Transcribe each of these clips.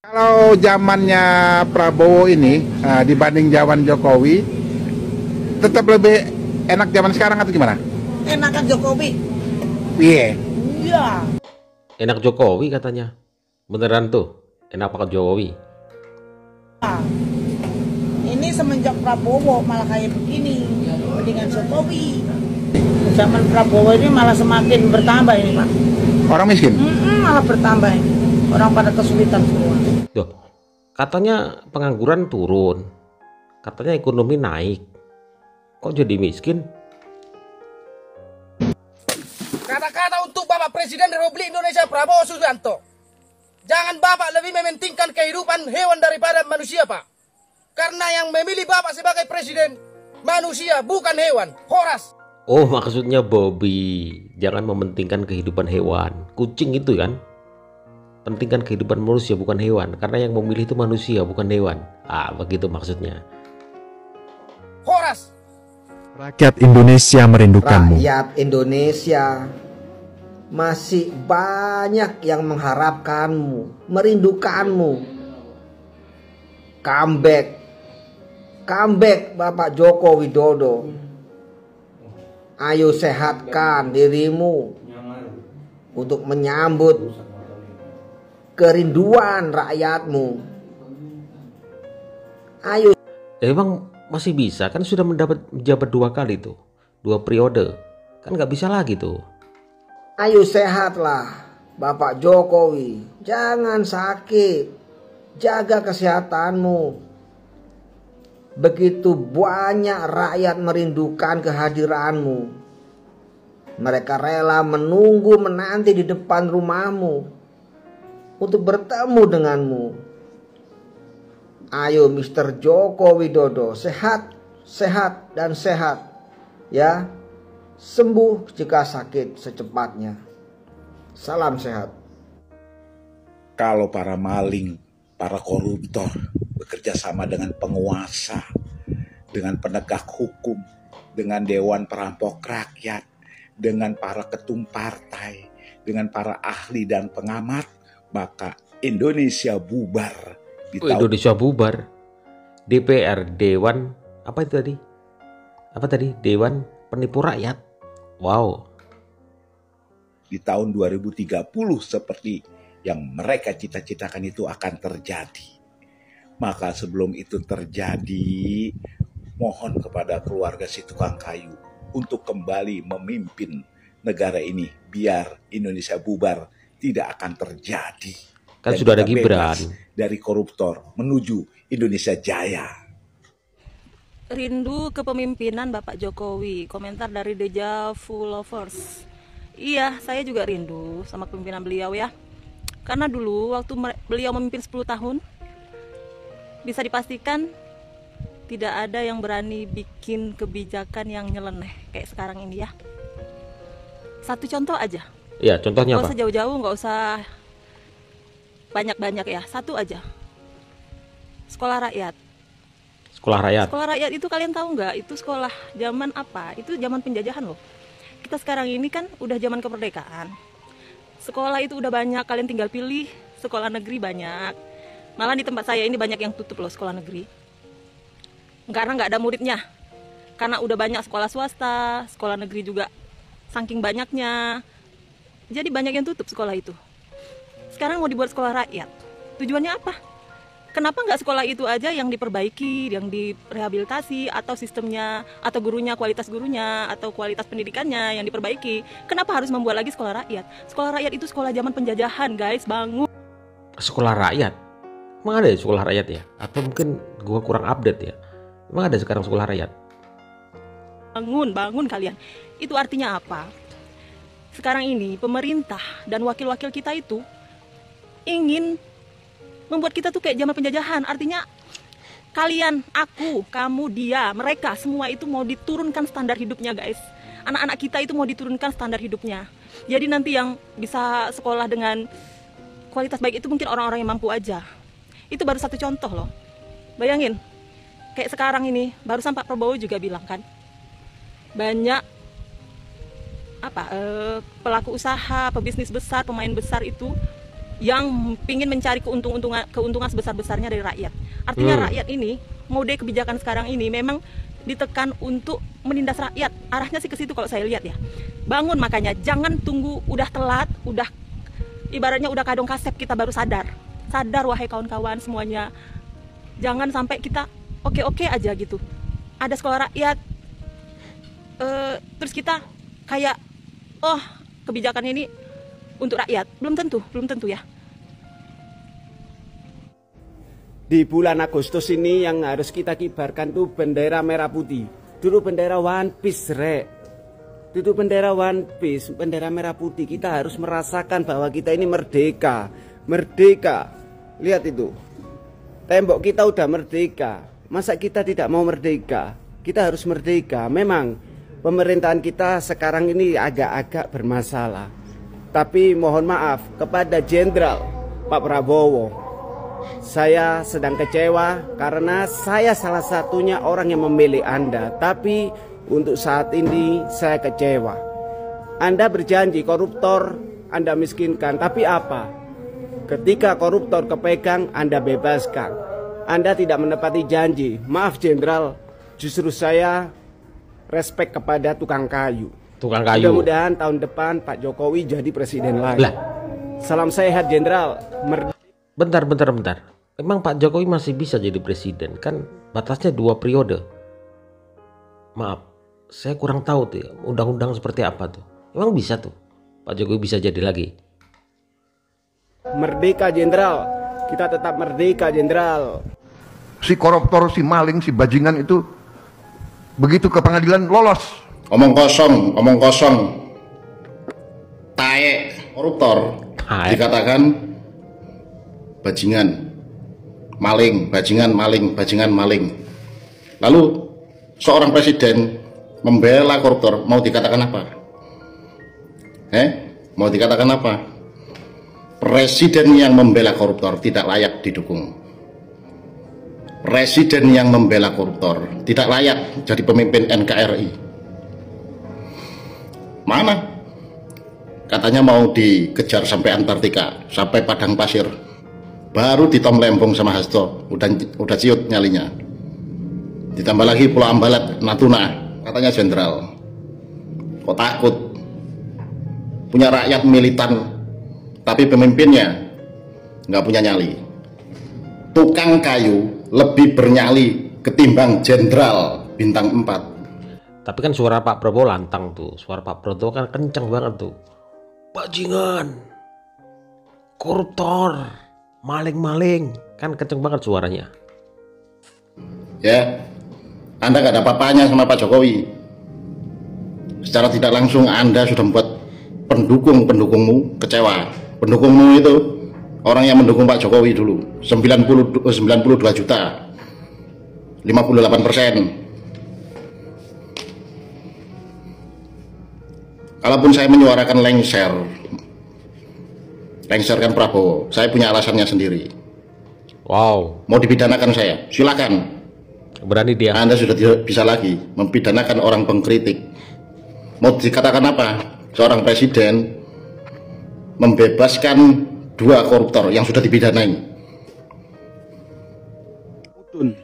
Kalau zamannya Prabowo ini dibanding zaman Jokowi, tetap lebih enak zaman sekarang atau gimana? Enakan Jokowi. Iya. Iya. Enak Jokowi katanya. Beneran tuh, enak Pak Jokowi. Ini semenjak Prabowo malah kayak begini. Mendingan Jokowi. Zaman Prabowo ini malah semakin bertambah ini, Pak. Orang miskin? Malah bertambah ini. Orang pada kesulitan semua. Loh, katanya pengangguran turun. Katanya ekonomi naik. Kok jadi miskin? Kata-kata untuk Bapak Presiden Republik Indonesia Prabowo Subianto. Jangan Bapak lebih mementingkan kehidupan hewan daripada manusia, Pak. Karena yang memilih Bapak sebagai presiden, manusia bukan hewan. Horas. Oh, maksudnya Bobby. Jangan mementingkan kehidupan hewan. Kucing itu kan. Pentingkan kehidupan manusia bukan hewan. Karena yang memilih itu manusia bukan hewan. Begitu maksudnya. Horas. Rakyat Indonesia merindukanmu. Rakyat Indonesia masih banyak yang mengharapkanmu, merindukanmu. Comeback Bapak Joko Widodo. Ayo sehatkan dirimu untuk menyambut kerinduan rakyatmu. Ayo. Emang masih bisa kan, sudah menjabat 2 kali tuh, 2 periode kan, nggak bisa lagi tuh. Ayo sehatlah Bapak Jokowi, jangan sakit, jaga kesehatanmu. Begitu banyak rakyat merindukan kehadiranmu. Mereka rela menunggu menanti di depan rumahmu untuk bertemu denganmu. Ayo Mr. Joko Widodo, sehat dan sehat ya. Sembuh jika sakit secepatnya. Salam sehat. Kalau para maling, para koruptor bekerja sama dengan penguasa, dengan penegak hukum, dengan dewan perampok rakyat, dengan para ketum partai, dengan para ahli dan pengamat, maka Indonesia bubar. Indonesia bubar. DPR, Dewan apa itu tadi? Apa tadi? Dewan Penipu Rakyat. Wow. Di tahun 2030 seperti yang mereka cita-citakan itu akan terjadi. Maka sebelum itu terjadi, mohon kepada keluarga si tukang kayu untuk kembali memimpin negara ini biar Indonesia bubar tidak akan terjadi. Kan dan sudah ada kita Gibran. bebas dari koruptor menuju Indonesia Jaya. Rindu kepemimpinan Bapak Jokowi. Komentar dari Deja Vu Lovers. Iya, saya juga rindu sama kepemimpinan beliau ya. Karena dulu waktu beliau memimpin 10 tahun, bisa dipastikan tidak ada yang berani bikin kebijakan yang nyeleneh kayak sekarang ini ya. Satu contoh aja. Ya, contohnya Nggak apa? usah jauh-jauh, nggak usah banyak-banyak ya. Satu aja. Sekolah rakyat. Sekolah rakyat. Sekolah rakyat itu kalian tahu nggak? Itu sekolah zaman apa? Itu zaman penjajahan loh. Kita sekarang ini kan udah zaman kemerdekaan. Sekolah itu udah banyak, kalian tinggal pilih. Sekolah negeri banyak. Malah di tempat saya ini banyak yang tutup loh sekolah negeri. Karena nggak ada muridnya. Karena udah banyak sekolah swasta, sekolah negeri juga saking banyaknya. Jadi banyak yang tutup sekolah itu. Sekarang mau dibuat sekolah rakyat. Tujuannya apa? Kenapa nggak sekolah itu aja yang diperbaiki, yang direhabilitasi, atau sistemnya, atau gurunya, kualitas gurunya, atau kualitas pendidikannya yang diperbaiki? Kenapa harus membuat lagi sekolah rakyat? Sekolah rakyat itu sekolah zaman penjajahan, guys, bangun. Sekolah rakyat? Emang ada ya sekolah rakyat ya? Atau mungkin gua kurang update ya? Emang ada sekarang sekolah rakyat? Bangun kalian. Itu artinya apa? Sekarang ini pemerintah dan wakil-wakil kita itu ingin membuat kita tuh kayak zaman penjajahan. Artinya kalian, aku, kamu, dia, mereka semua itu mau diturunkan standar hidupnya, guys. Anak-anak kita itu mau diturunkan standar hidupnya. Jadi nanti yang bisa sekolah dengan kualitas baik itu mungkin orang-orang yang mampu aja. Itu baru satu contoh loh. Bayangin, kayak sekarang ini, barusan Pak Prabowo juga bilang kan, banyak pelaku usaha, pebisnis besar, pemain besar itu yang pingin mencari keuntungan sebesar-besarnya dari rakyat. Artinya rakyat ini, mode kebijakan sekarang ini memang ditekan untuk menindas rakyat. Arahnya sih ke situ kalau saya lihat ya. Bangun makanya, jangan tunggu udah telat, udah ibaratnya udah kadung kasep kita baru sadar. Sadar wahai kawan-kawan semuanya. Jangan sampai kita oke-oke aja gitu. Ada sekolah rakyat, terus kita kayak, oh kebijakan ini untuk rakyat. Belum tentu ya. Di bulan Agustus ini yang harus kita kibarkan tuh bendera merah putih. Dulu bendera One Piece, Rek. Dulu bendera One Piece, bendera merah putih. Kita harus merasakan bahwa kita ini merdeka. Merdeka. Lihat itu. Tembok kita udah merdeka. Masa kita tidak mau merdeka? Kita harus merdeka. Memang pemerintahan kita sekarang ini agak-agak bermasalah. Tapi mohon maaf kepada Jenderal Pak Prabowo, saya sedang kecewa karena saya salah satunya orang yang memilih Anda. Tapi untuk saat ini saya kecewa. Anda berjanji koruptor Anda miskinkan, tapi apa? Ketika koruptor kepegang Anda bebaskan. Anda tidak menepati janji. Maaf Jenderal, justru saya respect kepada tukang kayu. Tukang kayu. Mudah-mudahan tahun depan Pak Jokowi jadi presiden lagi. Salam sehat Jenderal. Bentar. Emang Pak Jokowi masih bisa jadi presiden? Kan batasnya 2 periode. Maaf, saya kurang tahu tuh undang-undang seperti apa tuh. Emang bisa tuh Pak Jokowi bisa jadi lagi? Merdeka Jenderal. Kita tetap merdeka Jenderal. Si koruptor, si maling, si bajingan itu begitu ke pengadilan lolos. Omong kosong. Tae koruptor dikatakan bajingan, maling, bajingan, maling. Lalu seorang presiden membela koruptor, mau dikatakan apa? Mau dikatakan apa? Presiden yang membela koruptor tidak layak didukung. Presiden yang membela koruptor tidak layak jadi pemimpin NKRI. Mana? Katanya mau dikejar sampai Antartika, sampai padang pasir. Baru ditom lempung sama Hasto, udah ciut nyalinya. Ditambah lagi Pulau Ambalat, Natuna, katanya Jenderal. Kok takut? Punya rakyat militan, tapi pemimpinnya nggak punya nyali. Tukang kayu lebih bernyali ketimbang Jenderal bintang 4. Tapi kan suara Pak Prabowo lantang tuh. Suara Pak Prabowo kan kencang banget tuh. Bajingan, koruptor, maling, kan kenceng banget suaranya. Ya, Anda gak ada apa-apanya sama Pak Jokowi. Secara tidak langsung Anda sudah membuat pendukungmu kecewa. Pendukungmu itu orang yang mendukung Pak Jokowi dulu 92 juta, 58%. Kalaupun saya menyuarakan lengserkan Prabowo, saya punya alasannya sendiri. Wow. Mau dipidanakan saya, silakan. Berani dia. Anda sudah tidak bisa lagi mempidanakan orang pengkritik. Mau dikatakan apa? Seorang presiden membebaskan 2 koruptor yang sudah dipidanai. Mudun.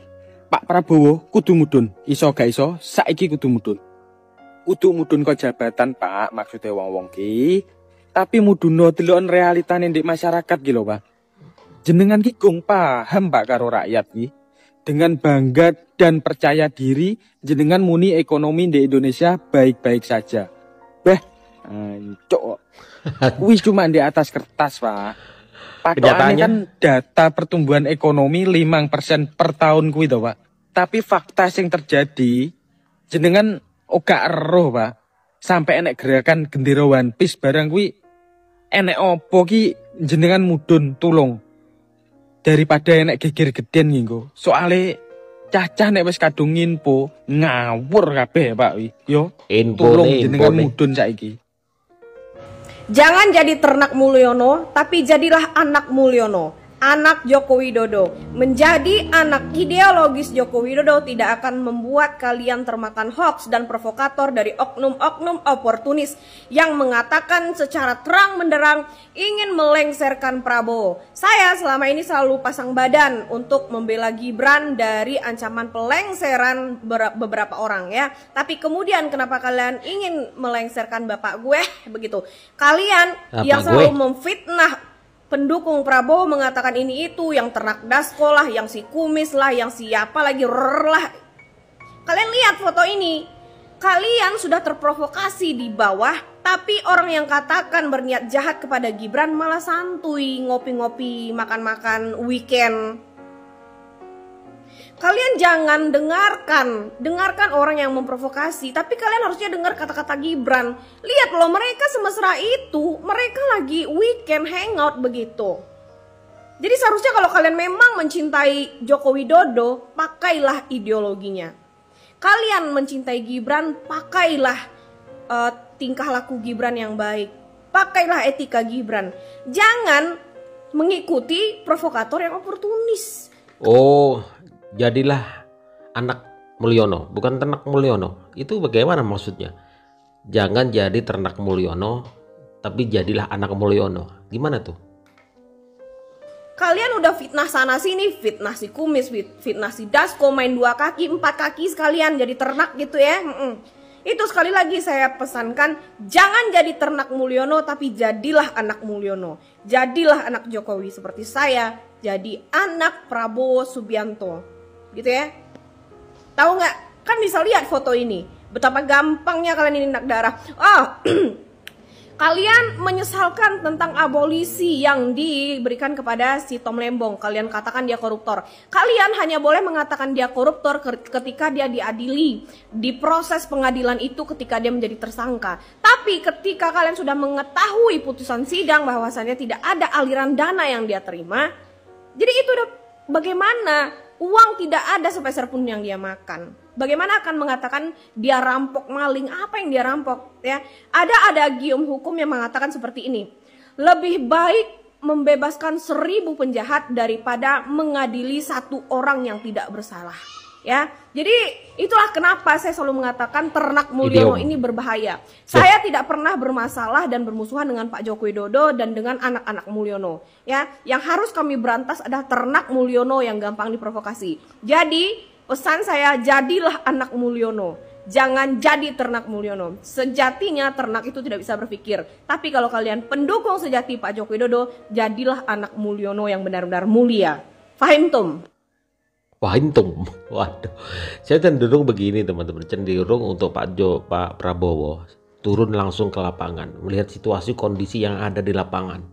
Pak Prabowo kudu mudun. Iso gak iso, saiki kudu mudun. Kudu mudun kok jabatan Pak, maksudnya wong-wong ki. Tapi mudun delok realitane ndek masyarakat ki lho, Pak. Jenengan ki gong paham Pak karo rakyat ki. Dengan bangga dan percaya diri, jenengan muni ekonomi di Indonesia baik-baik saja. Ancok. Wis cuma di atas kertas, Pak. Patokannya kan data pertumbuhan ekonomi 5% per tahun kuwi to, Pak. Tapi fakta yang terjadi, jenengan gak eroh, Pak. Sampai enek gerakan gendera One Piece barang kuwi enek opo ki jenengan mudun tulung. Daripada enek geger geden nggo. Soale cacah nek wis kadung info ngawur kabeh, Pak. Yo, tulung jenengan mudun saiki. Jangan jadi ternak Mulyono, tapi jadilah anak Mulyono. anak Joko Widodo. Menjadi anak ideologis Joko Widodo tidak akan membuat kalian termakan hoax dan provokator dari oknum-oknum oportunis yang mengatakan secara terang benderang ingin melengsarkan Prabowo. Saya selama ini selalu pasang badan untuk membela Gibran dari ancaman pelengseran beberapa orang ya. Tapi kemudian kenapa kalian ingin melengsarkan bapak gue begitu? Kalian yang selalu memfitnah pendukung Prabowo mengatakan ini itu, yang ternak dasko lah, yang si kumis lah, yang siapa lagi lah. Kalian lihat foto ini, kalian sudah terprovokasi di bawah, tapi orang yang katakan berniat jahat kepada Gibran malah santuy, ngopi-ngopi, makan-makan weekend. Kalian jangan dengarkan orang yang memprovokasi, tapi kalian harusnya dengar kata-kata Gibran. Lihat loh, mereka semesra itu, mereka lagi weekend hangout begitu. Jadi seharusnya kalau kalian memang mencintai Joko Widodo, pakailah ideologinya. Kalian mencintai Gibran, pakailah tingkah laku Gibran yang baik. Pakailah etika Gibran. Jangan mengikuti provokator yang oportunis. Oh, jadilah anak Mulyono, bukan ternak Mulyono. Itu bagaimana maksudnya? Jangan jadi ternak Mulyono, tapi jadilah anak Mulyono. Gimana tuh? Kalian udah fitnah sana sini, fitnah si kumis, fitnah si dasko, main 2 kaki, 4 kaki sekalian jadi ternak gitu ya. Itu sekali lagi saya pesankan, jangan jadi ternak Mulyono, tapi jadilah anak Mulyono. Jadilah anak Jokowi seperti saya, jadi anak Prabowo Subianto. Gitu ya. Tahu nggak? Kan bisa lihat foto ini. Betapa gampangnya kalian ini nak darah. Kalian menyesalkan tentang abolisi yang diberikan kepada si Tom Lembong. Kalian katakan dia koruptor. Kalian hanya boleh mengatakan dia koruptor ketika dia diadili. Di proses pengadilan itu ketika dia menjadi tersangka. Tapi ketika kalian sudah mengetahui putusan sidang bahwasannya tidak ada aliran dana yang dia terima. Jadi itu udah bagaimana? Uang tidak ada sepeser pun yang dia makan. Bagaimana akan mengatakan dia rampok maling? Apa yang dia rampok? Ya, ada adagium hukum yang mengatakan seperti ini. Lebih baik membebaskan 1000 penjahat daripada mengadili 1 orang yang tidak bersalah. Ya, jadi itulah kenapa saya selalu mengatakan ternak Mulyono ini berbahaya. Saya tidak pernah bermasalah dan bermusuhan dengan Pak Joko Widodo dan dengan anak-anak Mulyono. Ya, yang harus kami berantas adalah ternak Mulyono yang gampang diprovokasi. Jadi pesan saya, jadilah anak Mulyono, jangan jadi ternak Mulyono. Sejatinya ternak itu tidak bisa berpikir. Tapi kalau kalian pendukung sejati Pak Joko Widodo, jadilah anak Mulyono yang benar-benar mulia. Fahim tum? Wahintung, waduh, saya cenderung begini teman-teman, cenderung untuk Pak Prabowo turun langsung ke lapangan, melihat situasi kondisi yang ada di lapangan.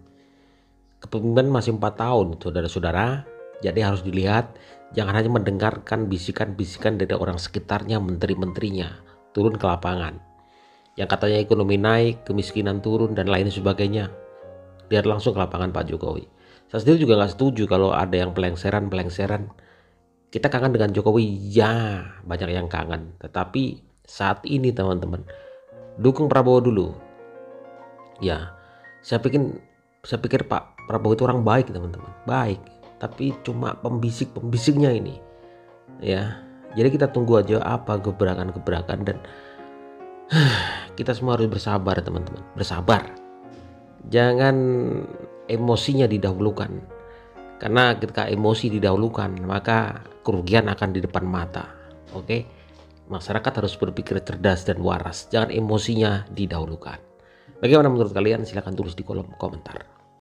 Kepemimpinan masih 4 tahun, saudara-saudara, jadi harus dilihat, jangan hanya mendengarkan bisikan-bisikan dari orang sekitarnya, menteri-menterinya, turun ke lapangan. Yang katanya ekonomi naik, kemiskinan turun, dan lain sebagainya. Lihat langsung ke lapangan Pak Jokowi. Saya sendiri juga nggak setuju kalau ada yang pelengseran. Kita kangen dengan Jokowi, ya banyak yang kangen. Tetapi saat ini teman-teman, dukung Prabowo dulu. Ya, saya pikir Pak Prabowo itu orang baik teman-teman, baik. Tapi cuma pembisik-pembisiknya ini. Ya, jadi kita tunggu aja apa gebrakan-gebrakan dan kita semua harus bersabar teman-teman, bersabar. Jangan emosinya didahulukan. Karena ketika emosi didahulukan, maka kerugian akan di depan mata. Oke? Masyarakat harus berpikir cerdas dan waras. Jangan emosinya didahulukan. Bagaimana menurut kalian? Silahkan tulis di kolom komentar.